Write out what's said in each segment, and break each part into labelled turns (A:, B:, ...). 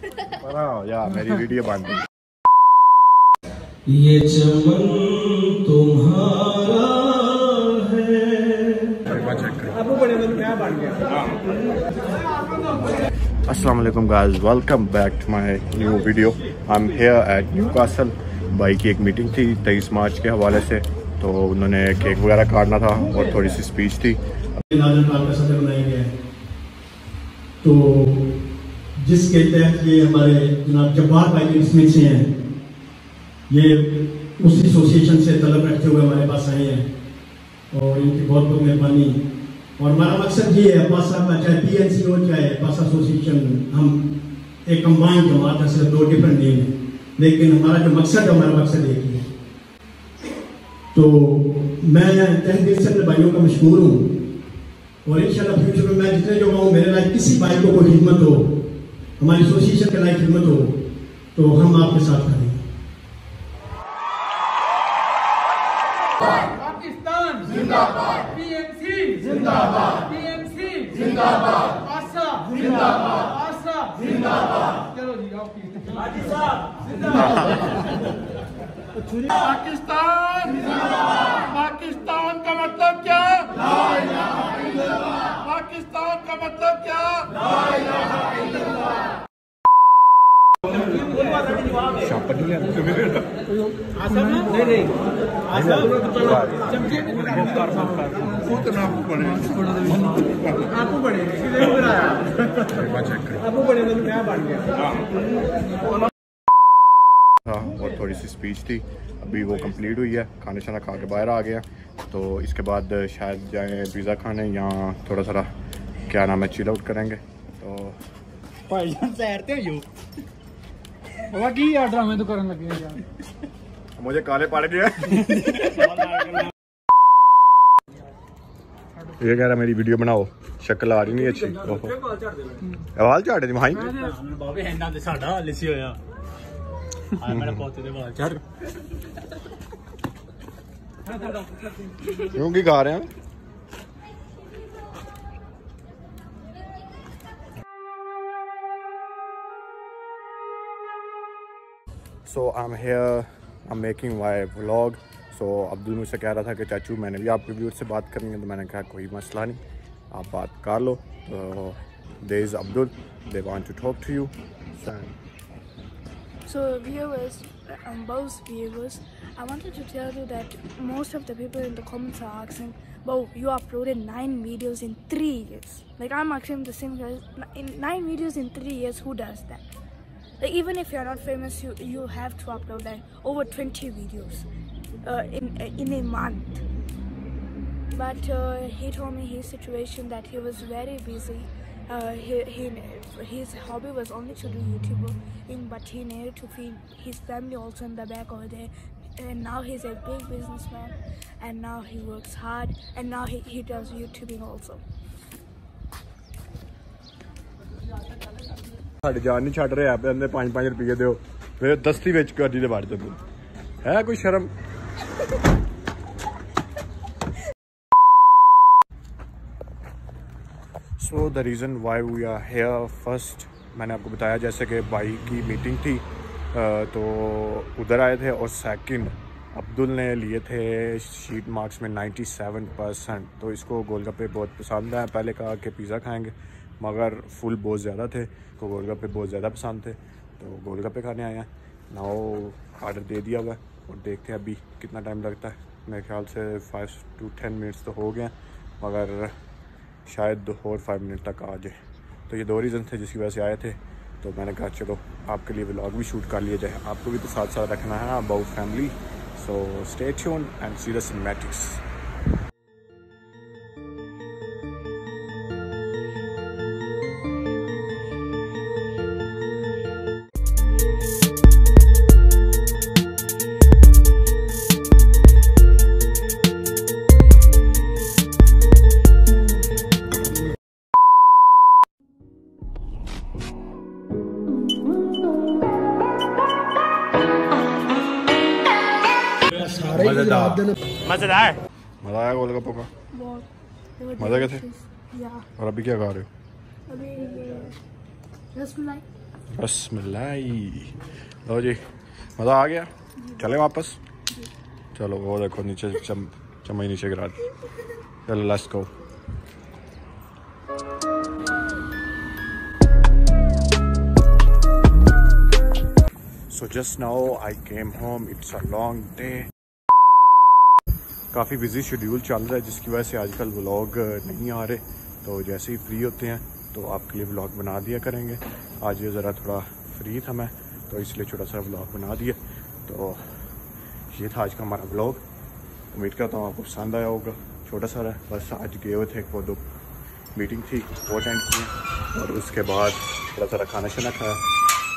A: यार मेरी वीडियो बन गई।
B: ये चमन तुम्हारा है।
A: अस्सलाम वालेकुम guys, welcome back to my new video. I am here at Newcastle. भाई की एक मीटिंग थी 23 मार्च के हवाले से, तो उन्होंने केक वगैरह काटना था और थोड़ी सी स्पीच थी।
B: तो जिसके तहत ये हमारे जनाब जब्बार भाई इसमें से हैं, ये उस एसोसिएशन से तलब रखते हुए हमारे पास आए हैं और इनकी बहुत बहुत मेहरबानी। और हमारा मकसद ये है, पासा का चाहे PNC हो चाहे पासा एसोसिएशन, हम एक कंबाइंड जमात है, सिर्फ 2 डिफरेंट नेम है, लेकिन हमारा जो मकसद है हमारा मकसद एक ही है। तो मैं तहे दिल से अपने भाइयों का मशहूर हूँ और इंशाल्लाह फ्यूचर में मैं जितने जो हूँ, मेरे लाइक किसी भाई को कोई खिदमत हो, हमारी एसोसिएशन के लाइक खिदमत हो, तो हम आपके साथ करेंगे।
C: पाकिस्तान जिंदाबाद, PNC जिंदाबाद, PNC जिंदाबाद, पासा जिंदाबाद, पासा जिंदाबाद। चलो जी आओ हाजी साहब जिंदाबाद। पाकिस्तान जिंदाबाद। पाकिस्तान का मतलब क्या? ला इलाहा इल्लल्लाह। पाकिस्तान का मतलब क्या? ला इलाहा इल्लल्लाह।
A: और थोड़ी सी स्पीच थी, अभी वो कंप्लीट हुई है। खाना शाना खा के बाहर आ गया, तो इसके बाद शायद जाएं पिज़्ज़ा खाने या थोड़ा सा क्या नाम है चिल आउट करेंगे। तो
C: भाईजान सैरते हो बाबा की यार ड्रामे तो करने लगे यार,
A: मुझे काले पड़ गए। ये कह रहा मेरी वीडियो बनाओ, शक्ल आ रही नहीं अच्छी। वाल झाड़े दी भाई
C: बाबे इन्ना ते साडा हाल सी होया। हां मेरे पोते दे वाल झाड़
A: क्यों की गा रहे हैं। So I am here, I am making my vlog. So Abdul मुझसे कह रहा था कि चाचू मैंने भी आपके व्यूअर से बात करनी है, तो मैंने कहा कोई मसला नहीं, आप बात कर लो। तो there is Abdul, they want to talk to you.
D: So viewers, both viewers, I wanted to tell you that most of the people in the comments are asking, "Wow, you uploaded 9 videos in 3 years." Like I'm asking the same guys, in 9 videos in 3 years, who does that? Like even if you're not famous, you have to upload like over 20 videos in a month. But he told me his situation that he was very busy. His hobby was only to do YouTubing, but he needed to feed his family also in the back over there. And now he's a big businessman, and now he works hard, and now he does YouTubing also.
A: साढ़े जान नहीं छड़ रहे, आप 5-5 रुपये दो, फिर दस्ती विच गाड़ी दे वड़ जांदे है, कोई शर्म। So the reason why we are here, first मैंने आपको बताया जैसे कि भाई की मीटिंग थी, तो उधर आए थे। और सेकंड अब्दुल ने लिए थे शीट मार्क्स में 97%, तो इसको गोलगप्पे बहुत पसंद है। पहले कहा कि पिज़्ज़ा खाएंगे, मगर फुल बहुत ज़्यादा थे, तो गोलगप्पे बहुत ज़्यादा पसंद थे, तो गोलगप्पे खाने आए हैं। नाउ ऑर्डर दे दिया हुआ है और देखते हैं अभी कितना टाइम लगता है। मेरे ख्याल से 5 to 10 मिनट्स तो हो गए हैं, मगर शायद 2 और 5 मिनट तक आ जाए। तो ये 2 रीज़न थे जिसकी वजह से आए थे, तो मैंने कहा चलो आपके लिए व्लॉग भी शूट कर लिया जाए, आपको भी तो साथ साथ रखना है about family. So stay tuned and see the cinematics.
D: मजेदार
A: मज़ा आया गोलगप्पों का? बहुत मज़ा क्या थे? और अभी क्या खा रहे हो?
D: अभी ये रसमलाई।
A: रसमलाई। लो जी, मज़ा आ गया। चले वापस? चलो वो देखो नीचे चम्मच नीचे गिरा दी। चलो let's go. So just now I came home. It's a long day. काफ़ी बिजी शेड्यूल चल रहा है जिसकी वजह से आजकल व्लॉग नहीं आ रहे। तो जैसे ही फ्री होते हैं तो आपके लिए व्लॉग बना दिया करेंगे। आज ये ज़रा थोड़ा फ्री था मैं, तो इसलिए छोटा सा व्लॉग बना दिया। तो ये था आज का हमारा व्लॉग। उम्मीद करता हूँ आपको पसंद आया होगा। छोटा सा रहा, बस आज गए हुए थे वो 2 मीटिंग थी वो अटेंड की और उसके बाद थोड़ा सा खाना शाना खाया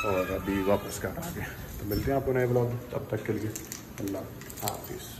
A: और अभी वापस घर आ गए। तो मिलते हैं आपको नए व्लॉग, तब तक के लिए अल्लाह हाफिज़।